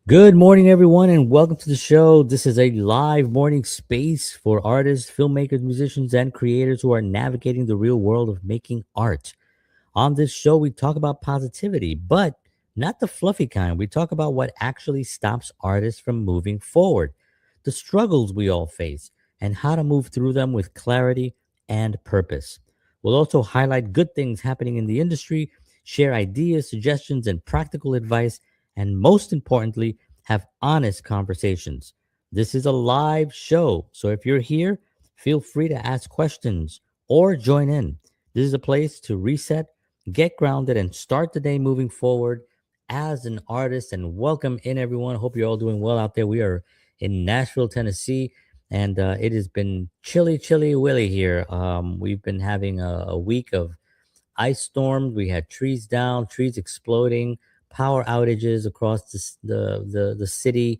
Good morning, everyone, and welcome to the show. This is a live morning space for artists, filmmakers, musicians, and creators who are navigating the real world of making art. On this show, we talk about positivity, but not the fluffy kind. We talk about what actually stops artists from moving forward, the struggles we all face, and how to move through them with clarity and purpose. We'll also highlight good things happening in the industry, share ideas, suggestions, and practical advice, and most importantly, have honest conversations. This is a live show, so if you're here, feel free to ask questions or join in. This is a place to reset, get grounded, and start the day moving forward as an artist. And welcome in, everyone. Hope you're all doing well out there. We are in Nashville, Tennessee, and it has been chilly, chilly, willy here. We've been having a week of ice storms. We had trees down, trees exploding, power outages across the city,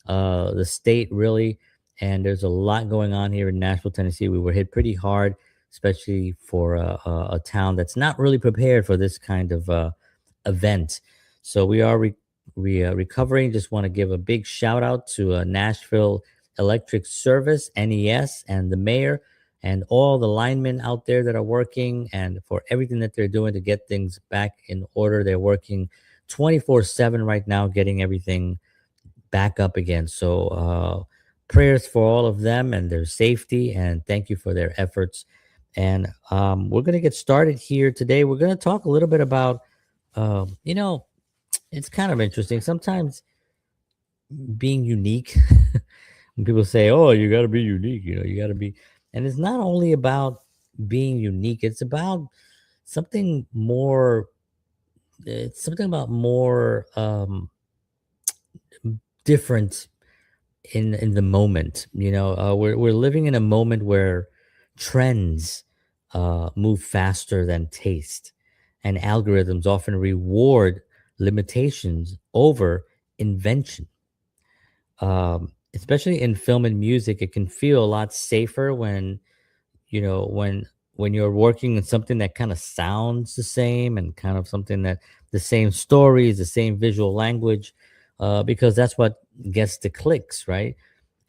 the state, really. And there's a lot going on here in Nashville, Tennessee. We were hit pretty hard, especially for a town that's not really prepared for this kind of event. So we are recovering. Just want to give a big shout out to Nashville Electric Service, NES, and the mayor and all the linemen out there that are working and for everything that they're doing to get things back in order. They're working 24/7 right now, getting everything back up again. So, prayers for all of them and their safety, and thank you for their efforts. And we're going to get started here today. We're going to talk a little bit about, um, you know, it's kind of interesting. Sometimes being unique, when people say, "Oh, you got to be unique," you got to be, and it's not only about being unique. It's about something more. It's something about more different in the moment. We're living in a moment where trends move faster than taste, and algorithms often reward limitations over invention. Especially in film and music, it can feel a lot safer when when you're working in something that kind of sounds the same and kind of something that the same stories, the same visual language, because that's what gets the clicks, right?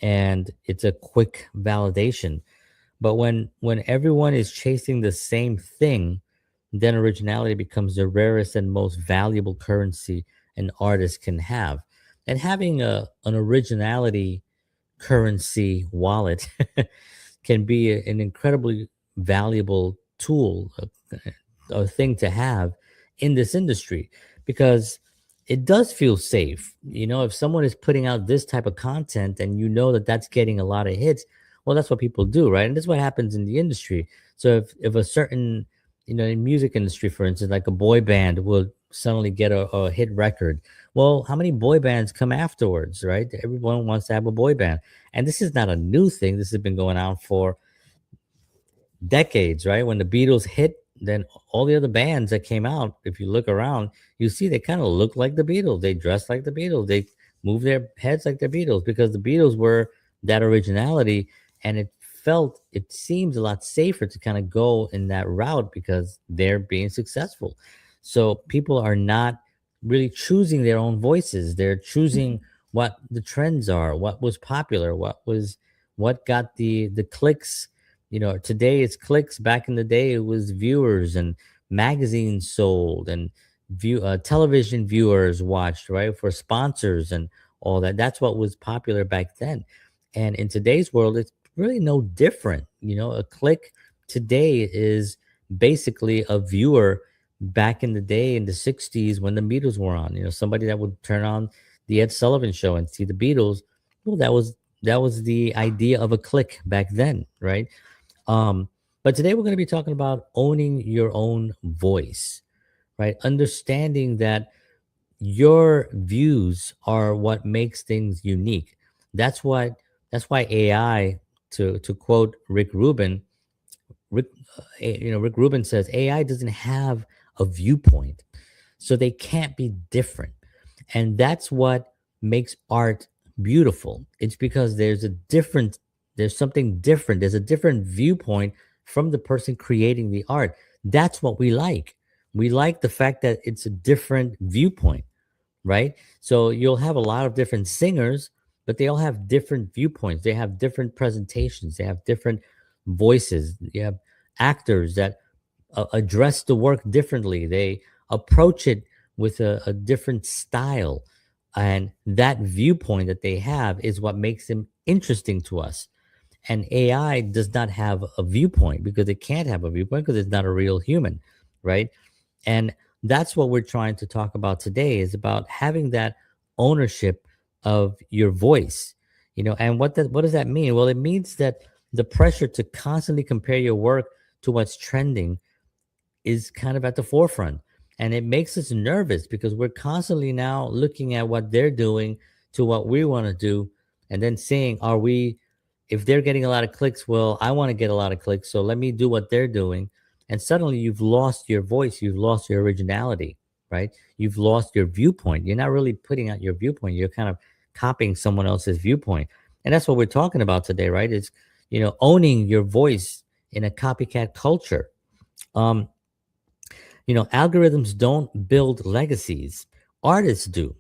And it's a quick validation. But when everyone is chasing the same thing, then originality becomes the rarest and most valuable currency an artist can have. And having an originality currency wallet can be an incredibly valuable tool, a thing to have in this industry, because it does feel safe. If someone is putting out this type of content and you know that that's getting a lot of hits, well, that's what people do, right? And that's what happens in the industry. So if a certain, in music industry, for instance, like a boy band will suddenly get a hit record, well, how many boy bands come afterwards, right? Everyone wants to have a boy band. And this is not a new thing. This has been going on for decades, right? When the Beatles hit, then all the other bands that came out, if you look around, you see they kind of look like the Beatles. They dress like the Beatles. They move their heads like the Beatles because the Beatles were that originality. And it seems a lot safer to kind of go in that route because they're being successful. So people are not really choosing their own voices. They're choosing what the trends are, what was popular, what got the clicks. Today it's clicks. Back in the day it was viewers, and magazines sold, and television viewers watched, right, for sponsors and all that. That's what was popular back then. And in today's world it's really no different. A click today is basically a viewer back in the day in the 60s when the Beatles were on. Somebody that would turn on the Ed Sullivan show and see the Beatles. Well, that was the idea of a click back then, right? But today we're going to be talking about owning your own voice, right? Understanding that your views are what makes things unique. That's what that's why AI, to quote Rick Rubin, Rick Rubin says AI doesn't have a viewpoint, so they can't be different. And that's what makes art beautiful. It's because there's something different. There's a different viewpoint from the person creating the art. That's what we like. We like the fact that it's a different viewpoint. right? So you'll have a lot of different singers, but they all have different viewpoints. They have different presentations. They have different voices. You have actors that address the work differently. They approach it with a different style. And that viewpoint that they have is what makes them interesting to us. And AI does not have a viewpoint because it can't have a viewpoint because it's not a real human, right? And that's what we're trying to talk about today is about having that ownership of your voice. And what does that mean? Well, it means that the pressure to constantly compare your work to what's trending is kind of at the forefront. And it makes us nervous because we're constantly now looking at what they're doing to what we want to do and then saying, if they're getting a lot of clicks, well, I want to get a lot of clicks. So let me do what they're doing. And suddenly you've lost your voice. You've lost your originality, right? You've lost your viewpoint. You're not really putting out your viewpoint. You're kind of copying someone else's viewpoint. And that's what we're talking about today, right? Is, owning your voice in a copycat culture. Um, Algorithms don't build legacies, artists do.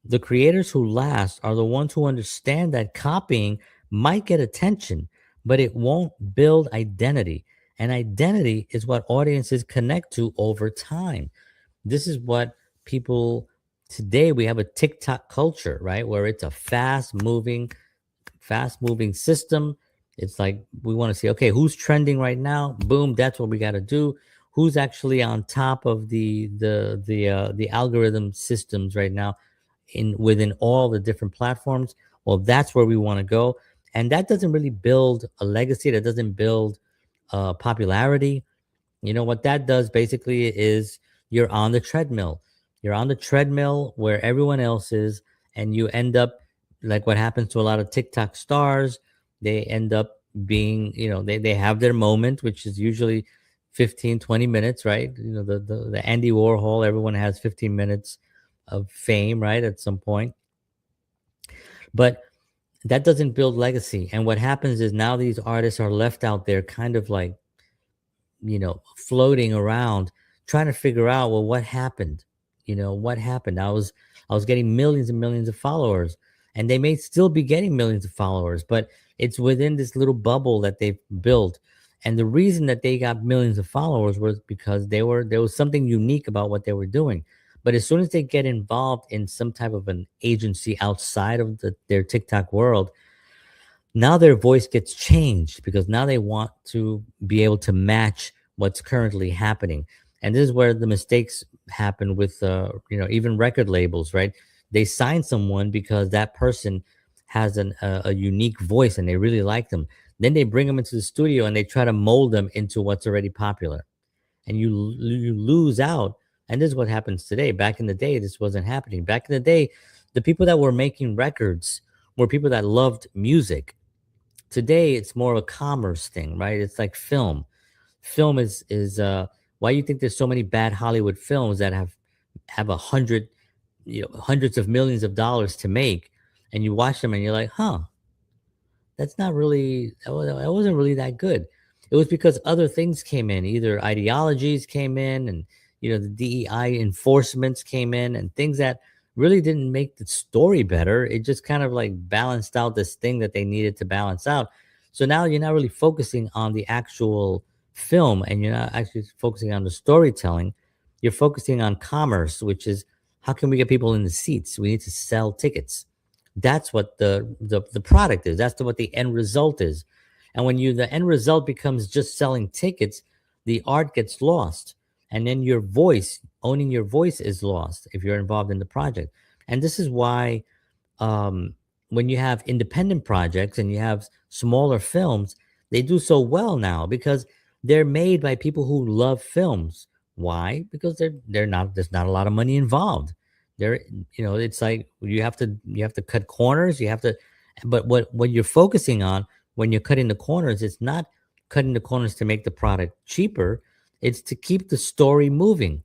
The creators who last are the ones who understand that copying might get attention, but it won't build identity. And identity is what audiences connect to over time. This is what people today, we have a TikTok culture, right? Where it's a fast moving system. It's like we want to see, okay, who's trending right now? Boom, that's what we got to do. Who's actually on top of the algorithm systems right now in within all the different platforms? Well, that's where we want to go, and that doesn't really build a legacy. That doesn't build popularity. What that does basically is you're on the treadmill. You're on the treadmill where everyone else is, and you end up like what happens to a lot of TikTok stars. They end up being, they have their moment, which is usually 15, 20 minutes, right? The Andy Warhol, everyone has 15 minutes of fame, right? At some point. But that doesn't build legacy. And what happens is now these artists are left out there kind of like, floating around trying to figure out, well, what happened? What happened? I was getting millions and millions of followers, and they may still be getting millions of followers, but it's within this little bubble that they've built. And the reason that they got millions of followers was because there was something unique about what they were doing. But as soon as they get involved in some type of an agency outside of their TikTok world, now their voice gets changed because now they want to be able to match what's currently happening. And this is where the mistakes happen with even record labels, right? They sign someone because that person has a unique voice and they really like them. Then they bring them into the studio and they try to mold them into what's already popular, and you lose out. And this is what happens today. Back in the day, this wasn't happening. Back in the day, the people that were making records were people that loved music. Today it's more of a commerce thing, right? It's like film. Film is why you think there's so many bad Hollywood films that have hundreds of millions of dollars to make, and you watch them and you're like, huh, that's not really that wasn't really that good. It was because other things came in, either ideologies came in, and the DEI enforcements came in, and things that really didn't make the story better. It just kind of like balanced out this thing that they needed to balance out. So now you're not really focusing on the actual film, and you're not actually focusing on the storytelling. You're focusing on commerce, which is how can we get people in the seats? We need to sell tickets. That's what the product is. That's what the end result is. And when the end result becomes just selling tickets, the art gets lost. And then your voice, owning your voice, is lost if you're involved in the project. And this is why when you have independent projects and you have smaller films, they do so well now because they're made by people who love films. Why? Because they're not there's not a lot of money involved. They're it's like you have to cut corners. You have to, but what you're focusing on when you're cutting the corners, it's not cutting the corners to make the product cheaper. It's to keep the story moving.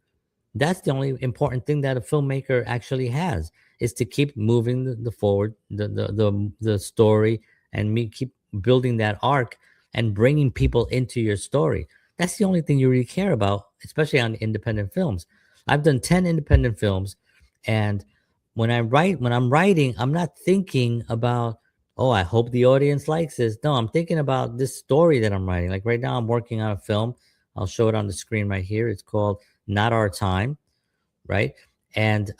That's the only important thing that a filmmaker actually has, is to keep moving the forward the story, and keep building that arc and bringing people into your story. That's the only thing you really care about, especially on independent films. I've done 10 independent films, and when I'm writing, I'm not thinking about, oh, I hope the audience likes this. No, I'm thinking about this story that I'm writing. Like right now I'm working on a film. I'll show it on the screen right here. It's called Not Our Time, right? And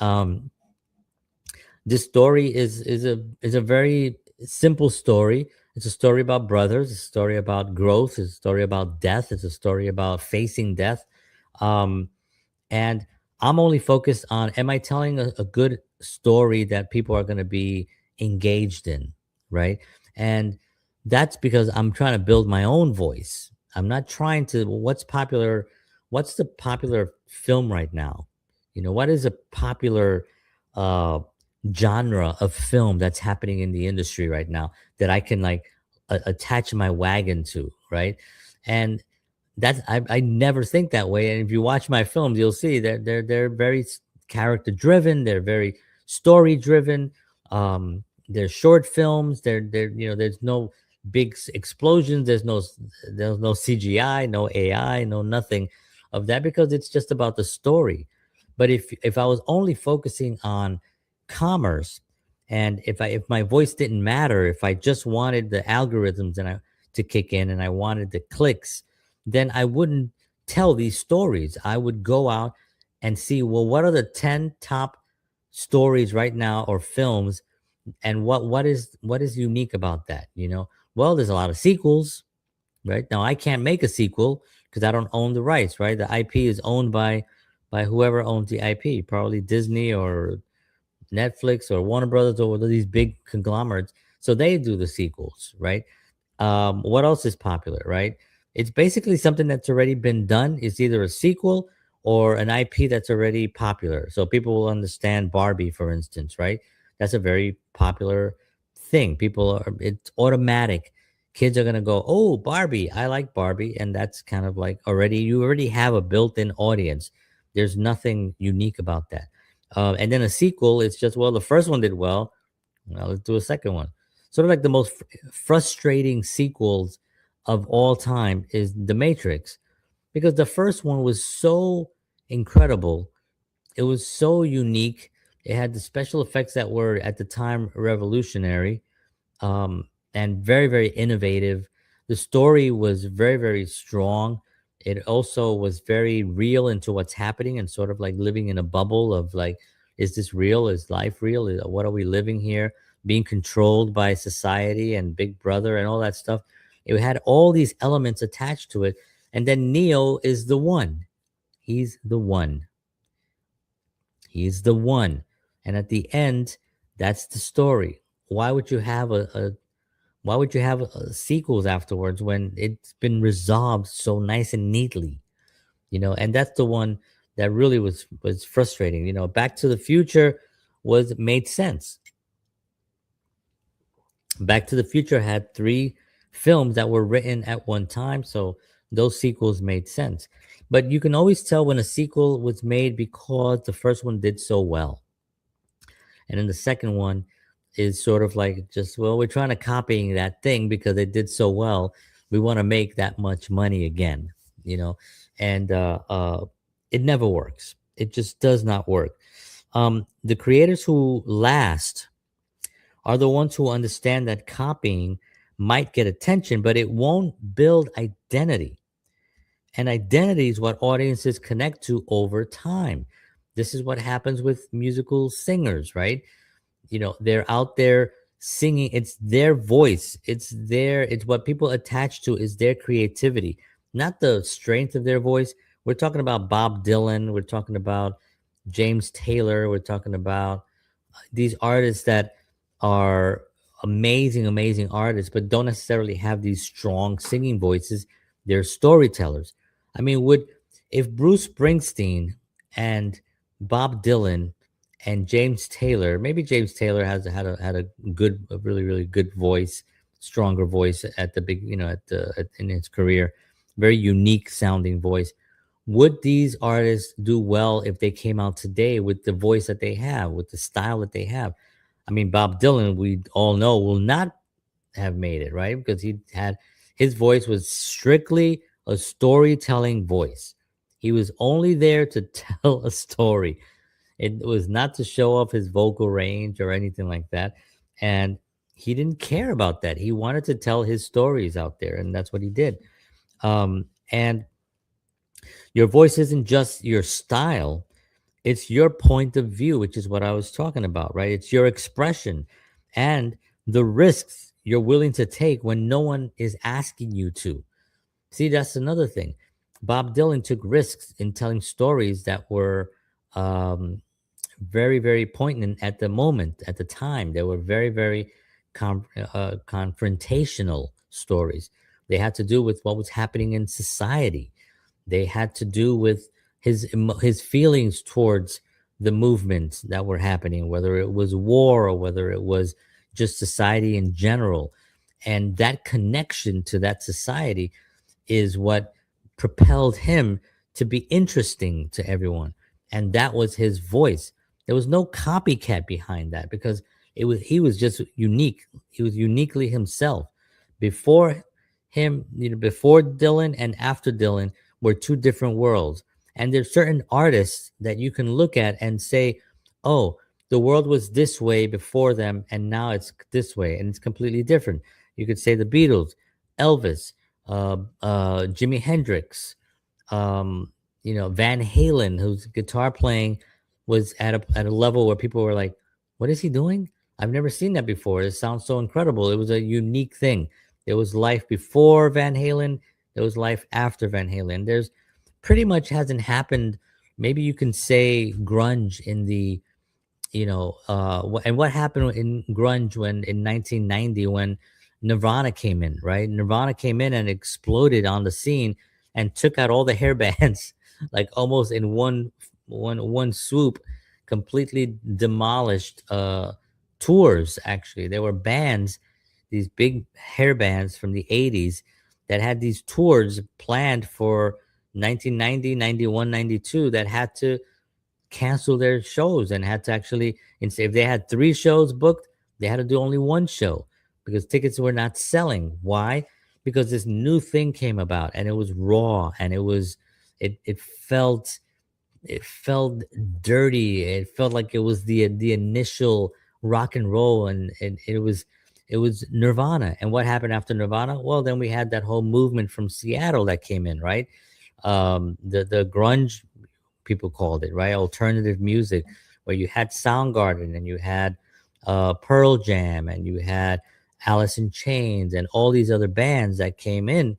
this story is a very simple story. It's a story about brothers, it's a story about growth, it's a story about death, it's a story about facing death. Um, and I'm only focused on, am I telling a good story that people are going to be engaged in, right? And that's because I'm trying to build my own voice. I'm not trying to, what's popular, what's the popular film right now? What is a popular uh genre of film that's happening in the industry right now that I can like attach my wagon to, right? And I never think that way. And if you watch my films, you'll see that they're very character driven. They're very story driven. They're short films. There's no big explosions. There's no CGI, no AI, no nothing of that, because it's just about the story. But if I was only focusing on commerce, and if my voice didn't matter, if I just wanted the algorithms to kick in, and I wanted the clicks, then I wouldn't tell these stories. I would go out and see, well, what are the 10 top stories right now, or films, and what is unique about that, Well, there's a lot of sequels, right? Now I can't make a sequel because I don't own the rights, right? The IP is owned by whoever owns the IP, probably Disney or Netflix or Warner Brothers or these big conglomerates. So they do the sequels, right? What else is popular, right? It's basically something that's already been done. It's either a sequel or an IP that's already popular. So people will understand Barbie, for instance, right? That's a very popular thing. It's automatic. Kids are gonna go, oh, Barbie, I like Barbie, and that's kind of like you already have a built-in audience. There's nothing unique about that. And then a sequel, it's just, well, the first one did well. Now let's do a second one. Sort of like the most frustrating sequels of all time is The Matrix, because the first one was so incredible. It was so unique. It had the special effects that were at the time revolutionary, and very, very innovative. The story was very, very strong. It also was very real into what's happening, and sort of like living in a bubble of like, is this real? Is life real? What are we living here? Being controlled by society and Big Brother and all that stuff. It had all these elements attached to it. And then Neo is the one. He's the one. He's the one. And at the end, that's the story. Why would you have sequels afterwards when it's been resolved so nice and neatly? And that's the one that really was frustrating. Back to the Future was made sense. Back to the Future had three films that were written at one time, so those sequels made sense. But you can always tell when a sequel was made because the first one did so well. And then the second one is sort of like, just, well, we're trying to copying that thing because it did so well. We want to make that much money again, you know, and it never works. It just does not work. The creators who last are the ones who understand that copying might get attention, but it won't build identity. And identity is what audiences connect to over time. This is what happens with musical singers, right? They're out there singing. It's their voice. It's what people attach to is their creativity, not the strength of their voice. We're talking about Bob Dylan. We're talking about James Taylor. We're talking about these artists that are amazing, amazing artists, but don't necessarily have these strong singing voices. They're storytellers. I mean, if Bruce Springsteen and Bob Dylan and James Taylor, maybe James Taylor had a good, a really, really good voice, stronger voice at the big, in his career, very unique sounding voice. Would these artists do well if they came out today with the voice that they have, with the style that they have? I mean, Bob Dylan, we all know, will not have made it, right? Because his voice was strictly a storytelling voice. He was only there to tell a story. It was not to show off his vocal range or anything like that. And he didn't care about that. He wanted to tell his stories out there, and that's what he did. And your voice isn't just your style, it's your point of view, which is what I was talking about, right? It's your expression and the risks you're willing to take when no one is asking you to. See, that's another thing. Bob Dylan took risks in telling stories that were um, very, very poignant at the moment, at the time. They were very, very confrontational stories. They had to do with what was happening in society. They had to do with his feelings towards the movements that were happening, whether it was war or whether it was just society in general. And that connection to that society is what propelled him to be interesting to everyone. And that was his voice. There was no copycat behind that because he was just unique. He was uniquely himself. Before him, before Dylan and after Dylan were two different worlds. And there's certain artists that you can look at and say, oh, the world was this way before them and now it's this way and it's completely different. You could say the Beatles, Elvis, Jimi Hendrix, Van Halen, whose guitar playing was at a level where people were like, "What is he doing? I've never seen that before. It sounds so incredible." It was a unique thing. There was life before Van Halen. There was life after Van Halen. There's pretty much hasn't happened. Maybe you can say grunge in the and what happened in grunge when in 1990 when Nirvana came in, right? Nirvana came in and exploded on the scene and took out all the hair bands like almost in one swoop, completely demolished tours. Actually, there were bands, these big hair bands from the 80s that had these tours planned for 1990, 91, 92 that had to cancel their shows and had to actually, instead, if they had three shows booked, they had to do only one show because tickets were not selling. Why? Because this new thing came about and it was raw and it felt dirty. It felt like it was the initial rock and roll, and it was Nirvana. And what happened after Nirvana? Well, then we had that whole movement from Seattle that came in, right? The grunge, people called it, right? Alternative music, where you had Soundgarden and you had Pearl Jam and you had Alice in Chains and all these other bands that came in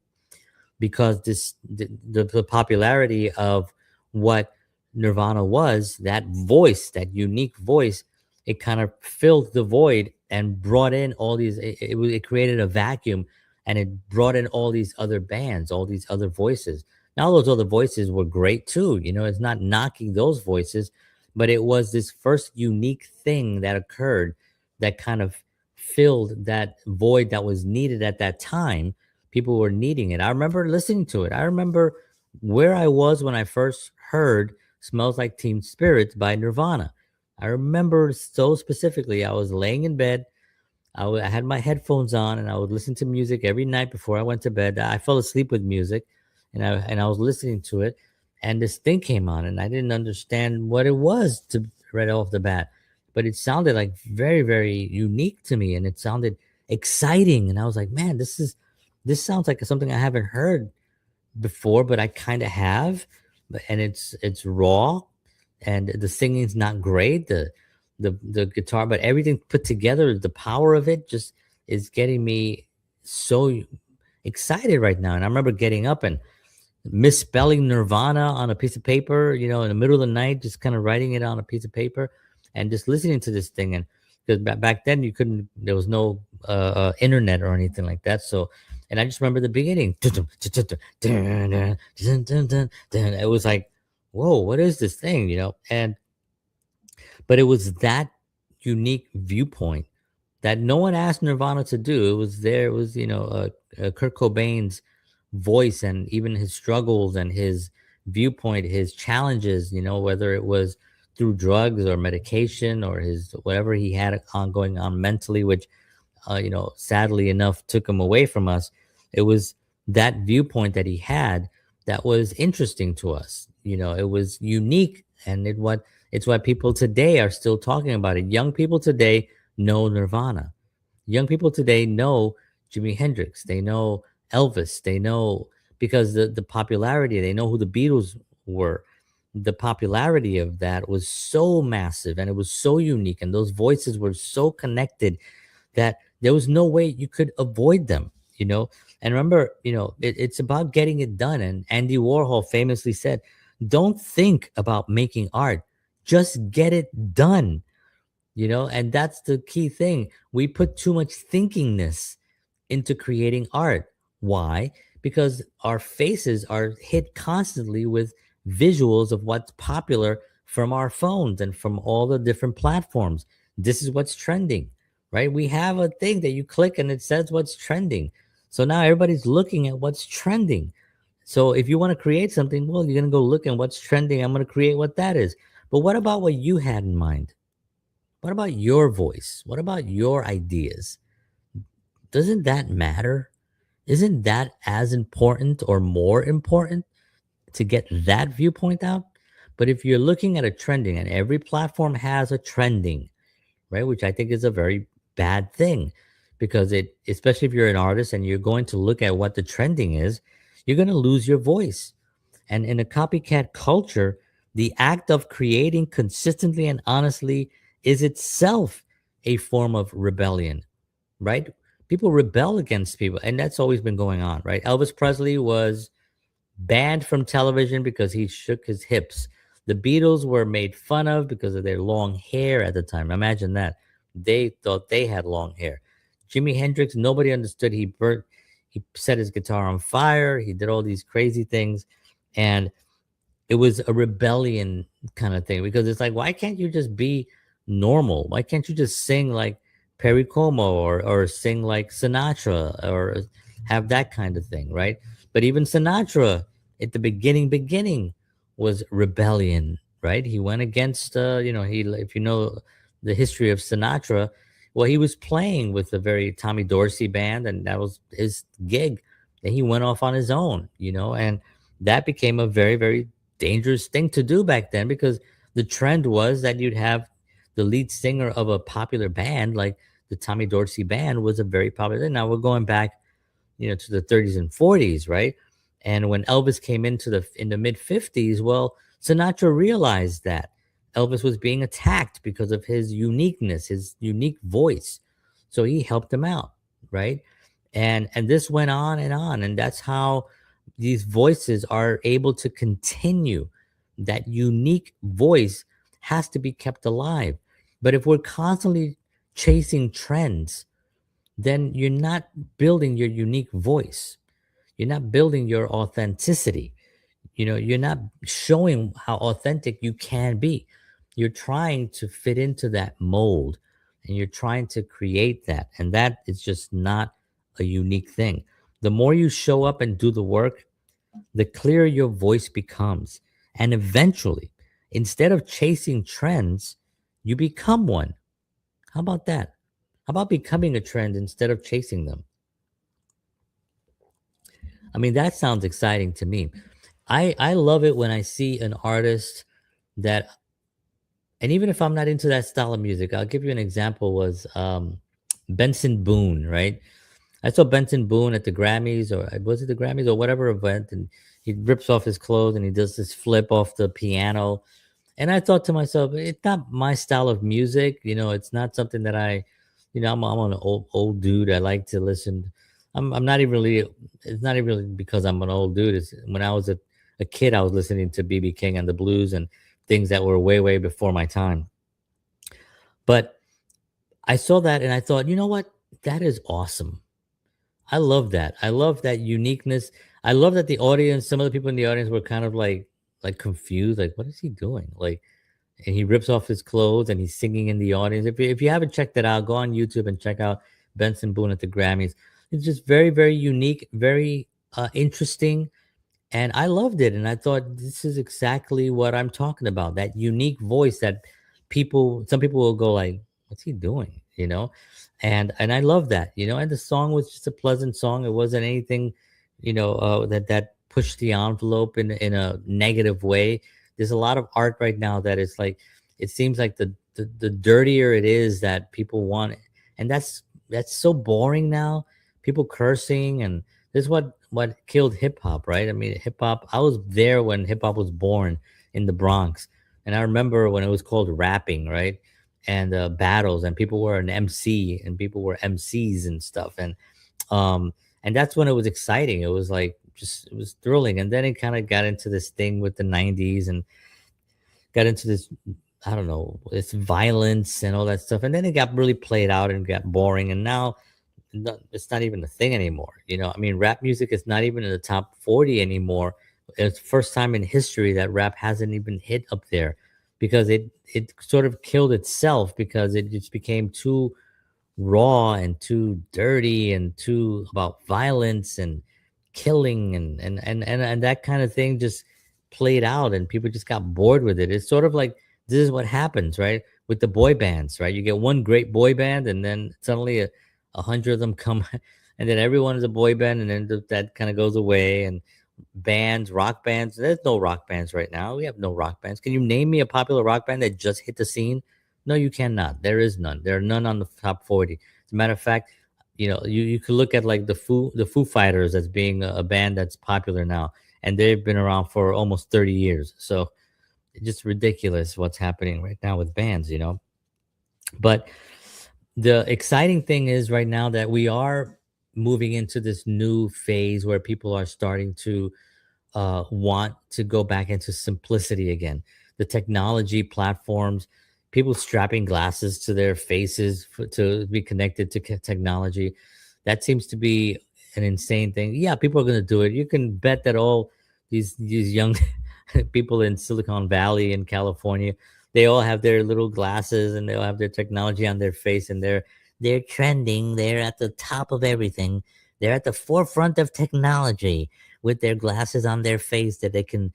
because the popularity of what Nirvana was, that voice, that unique voice, it kind of filled the void and brought in all these. It created a vacuum, and it brought in all these other bands, all these other voices. Now those other voices were great too. It's not knocking those voices, but it was this first unique thing that occurred that kind of filled that void that was needed at that time. People were needing it. I remember listening to it. I remember where I was when I first heard Smells Like Teen Spirits by Nirvana. I remember so specifically. I was laying in bed. I had my headphones on and I would listen to music every night before I went to bed. I fell asleep with music and I was listening to it, and this thing came on and I didn't understand what it was to right off the bat. But it sounded like very, very unique to me and it sounded exciting. And I was like, man, this sounds like something I haven't heard before, but I kind of have. And it's raw, and the singing's not great. The guitar, but everything put together, the power of it just is getting me so excited right now. And I remember getting up and misspelling Nirvana on a piece of paper, in the middle of the night, just kind of writing it on a piece of paper and just listening to this thing. And because back then there was no internet or anything like that. So, and I just remember the beginning. It was like, whoa, what is this thing? But it was that unique viewpoint that no one asked Nirvana to do. It was there. It was, Kurt Cobain's voice and even his struggles and his viewpoint, his challenges, whether it was through drugs or medication or his whatever he had ongoing on mentally, which, sadly enough took him away from us. It was that viewpoint that he had that was interesting to us. It was unique, and It's why people today are still talking about it. Young people today know Nirvana. Young people today know Jimi Hendrix. They know Elvis. They know because the popularity, they know who the Beatles were. The popularity of that was so massive and it was so unique, and those voices were so connected that there was no way you could avoid them, you know? And remember, it's about getting it done. And Andy Warhol famously said, don't think about making art, just get it done, and that's the key thing. We put too much thinkingness into creating art. Why? Because our faces are hit constantly with visuals of what's popular from our phones and from all the different platforms. This is what's trending, right? We have a thing that you click and it says what's trending. So now everybody's looking at what's trending. So if you want to create something, well, you're going to go look at what's trending. I'm going to create what that is. But what about what you had in mind? What about your voice? What about your ideas? Doesn't that matter? Isn't that as important or more important to get that viewpoint out? But if you're looking at a trending, and every platform has a trending, right, which I think is a very bad thing, because especially if you're an artist and you're going to look at what the trending is, you're going to lose your voice. And in a copycat culture, the act of creating consistently and honestly is itself a form of rebellion, right? People rebel against people, and that's always been going on, right? Elvis Presley was banned from television because he shook his hips. The Beatles were made fun of because of their long hair at the time. Imagine that. They thought they had long hair. Jimi Hendrix, nobody understood. He set his guitar on fire. He did all these crazy things. And it was a rebellion kind of thing, because it's like, why can't you just be normal? Why can't you just sing like Perry Como, or sing like Sinatra, or have that kind of thing, right? But even Sinatra at the beginning was rebellion, right? He went against, he, if you know the history of Sinatra, well, he was playing with a very Tommy Dorsey band, and that was his gig. And he went off on his own, and that became a very, very dangerous thing to do back then, because the trend was that you'd have the lead singer of a popular band, like the Tommy Dorsey band was a very popular thing. Now we're going back, to the 30s and 40s, right? And when Elvis came in the mid 50s, well, Sinatra realized that Elvis was being attacked because of his uniqueness, his unique voice. So he helped him out, right? And this went on, and that's how these voices are able to continue. That unique voice has to be kept alive. But if we're constantly chasing trends, then you're not building your unique voice. You're not building your authenticity. You're not showing how authentic you can be. You're trying to fit into that mold, and you're trying to create that. And that is just not a unique thing. The more you show up and do the work, the clearer your voice becomes. And eventually, instead of chasing trends, you become one. How about that? How about becoming a trend instead of chasing them? I mean, that sounds exciting to me. I love it when I see an artist that, and even if I'm not into that style of music, I'll give you an example, was Benson Boone, right? I saw Benson Boone at the Grammys, or was it the Grammys or whatever event, and he rips off his clothes and he does this flip off the piano. And I thought to myself, it's not my style of music. It's not something that I'm an old dude. I like to listen. I'm not even really, it's not even really because I'm an old dude. It's when I was a kid, I was listening to BB King and the blues and things that were way, way before my time. But I saw that and I thought, you know what? That is awesome. I love that. I love that uniqueness. I love that the audience, some of the people in the audience were kind of like confused, like, what is he doing? Like, and he rips off his clothes and he's singing in the audience. If you haven't checked that out, go on YouTube and check out Benson Boone at the Grammys. It's just very, very unique, very interesting, and I loved it. And I thought, this is exactly what I'm talking about. That unique voice that some people will go like, what's he doing? And I love that. And the song was just a pleasant song. It wasn't anything, that pushed the envelope in a negative way. There's a lot of art right now that is like, it seems like the dirtier it is that people want it. And that's so boring now. People cursing, and this is what killed hip hop, right? I mean, hip hop, I was there when hip hop was born in the Bronx. And I remember when it was called rapping, right? And battles, and people were an MC, and people were MCs and stuff. Um and that's when it was exciting. It was like, just, it was thrilling. And then it kind of got into this thing with the 90s, and got into this, I don't know, it's violence and all that stuff. And then it got really played out and got boring. And now it's not even a thing anymore. I mean, rap music is not even in the top 40 anymore. It's the first time in history that rap hasn't even hit up there, because it sort of killed itself, because it just became too raw and too dirty and too about violence and killing, and that kind of thing just played out, and people just got bored with it. It's sort of like, this is what happens, right, with the boy bands, right? You get one great boy band, and then suddenly a hundred of them come, and then everyone is a boy band, and then that kind of goes away. And bands, rock bands, there's no rock bands right now. We have no rock bands. Can you name me a popular rock band that just hit the scene? No, you cannot. There is none. There are none on the top 40. As a matter of fact, you could look at like the Foo Fighters as being a band that's popular now, and they've been around for almost 30 years. So it's just ridiculous what's happening right now with bands. But the exciting thing is right now that we are moving into this new phase where people are starting to want to go back into simplicity again. The technology platforms, people strapping glasses to their faces to be connected to technology. That seems to be an insane thing. Yeah, people are going to do it. You can bet that all these young people in Silicon Valley in California, they all have their little glasses, and they all have their technology on their face, and they're trending. They're at the top of everything. They're at the forefront of technology with their glasses on their face that they can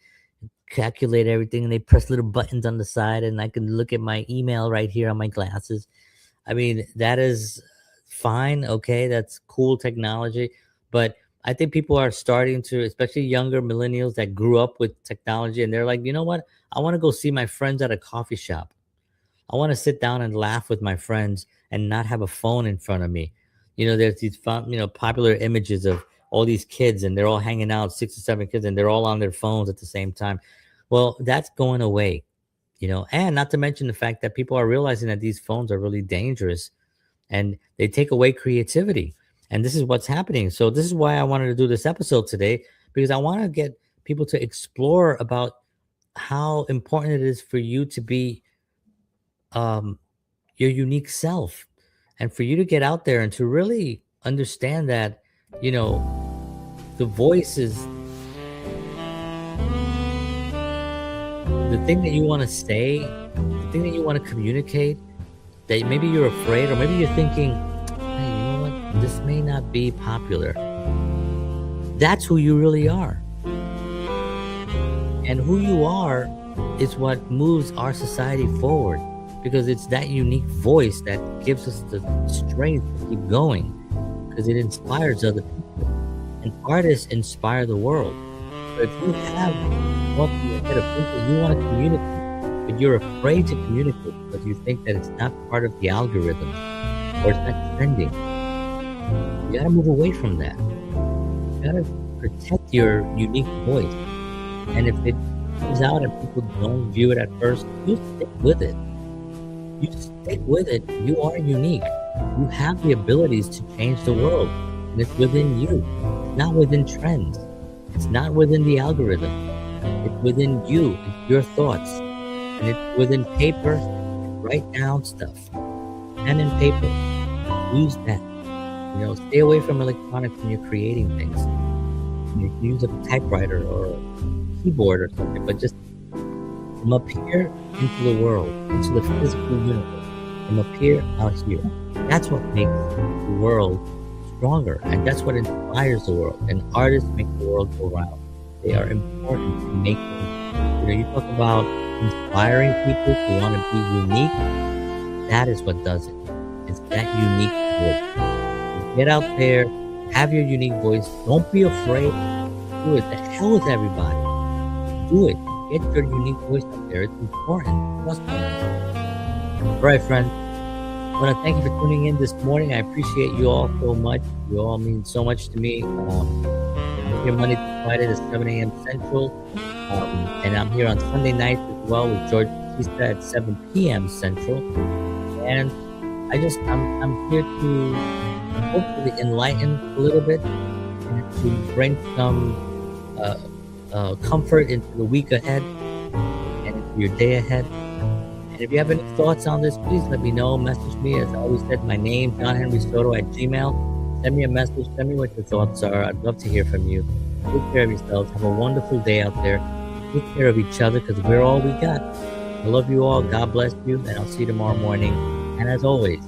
calculate everything, and they press little buttons on the side, and I can look at my email right here on my glasses. I mean, that is fine. Okay, that's cool technology. But I think people are starting to, especially younger millennials that grew up with technology, and they're like, you know what? I want to go see my friends at a coffee shop. I want to sit down and laugh with my friends and not have a phone in front of me. There's these popular images of all these kids, and they're all hanging out, 6 or 7 kids, and they're all on their phones at the same time. Well, that's going away. And not to mention the fact that people are realizing that these phones are really dangerous, and they take away creativity. And this is what's happening. So this is why I wanted to do this episode today, because I want to get people to explore about how important it is for you to be um, your unique self, and for you to get out there and to really understand that, you know, the voice is the thing that you want to say, the thing that you want to communicate, that maybe you're afraid, or maybe you're thinking, hey, you know what, this may not be popular. That's who you really are. And who you are is what moves our society forward, because it's that unique voice that gives us the strength to keep going, because it inspires other people. And artists inspire the world. So if you have what you head of people you want to communicate, but you're afraid to communicate because you think that it's not part of the algorithm or it's not trending, you gotta move away from that. You gotta protect your unique voice. And if it comes out and people don't view it at first, you stick with it. You stick with it. You are unique. You have the abilities to change the world. And it's within you. It's not within trends. It's not within the algorithm. It's within you. It's your thoughts. And it's within paper. Write down stuff. Pen and paper. Use that. Stay away from electronics when you're creating things. You can use a typewriter or a keyboard or something, but just from up here into the world, into the physical universe, from up here out here. That's what makes the world stronger, and that's what inspires the world. And artists make the world go round. They are important to making. You talk about inspiring people to want to be unique. That is what does it. It's that unique voice. Get out there, have your unique voice. Don't be afraid. Do it. The hell with everybody. Do it. Get your unique voice out there. It's important. Trust me. All right, friends. I want to thank you for tuning in this morning. I appreciate you all so much. You all mean so much to me. I'm here Monday to Friday at 7 a.m. Central. And I'm here on Sunday nights as well with George Batista at 7 p.m. Central. And I'm here to hopefully enlighten a little bit and to bring some comfort into the week ahead and into your day ahead. And if you have any thoughts on this, please let me know. Message me. As I always said, my name, JohnHenrySoto@gmail. Send me a message. Send me what your thoughts are. I'd love to hear from you. Take care of yourselves. Have a wonderful day out there. Take care of each other because we're all we got. I love you all. God bless you. And I'll see you tomorrow morning. And as always,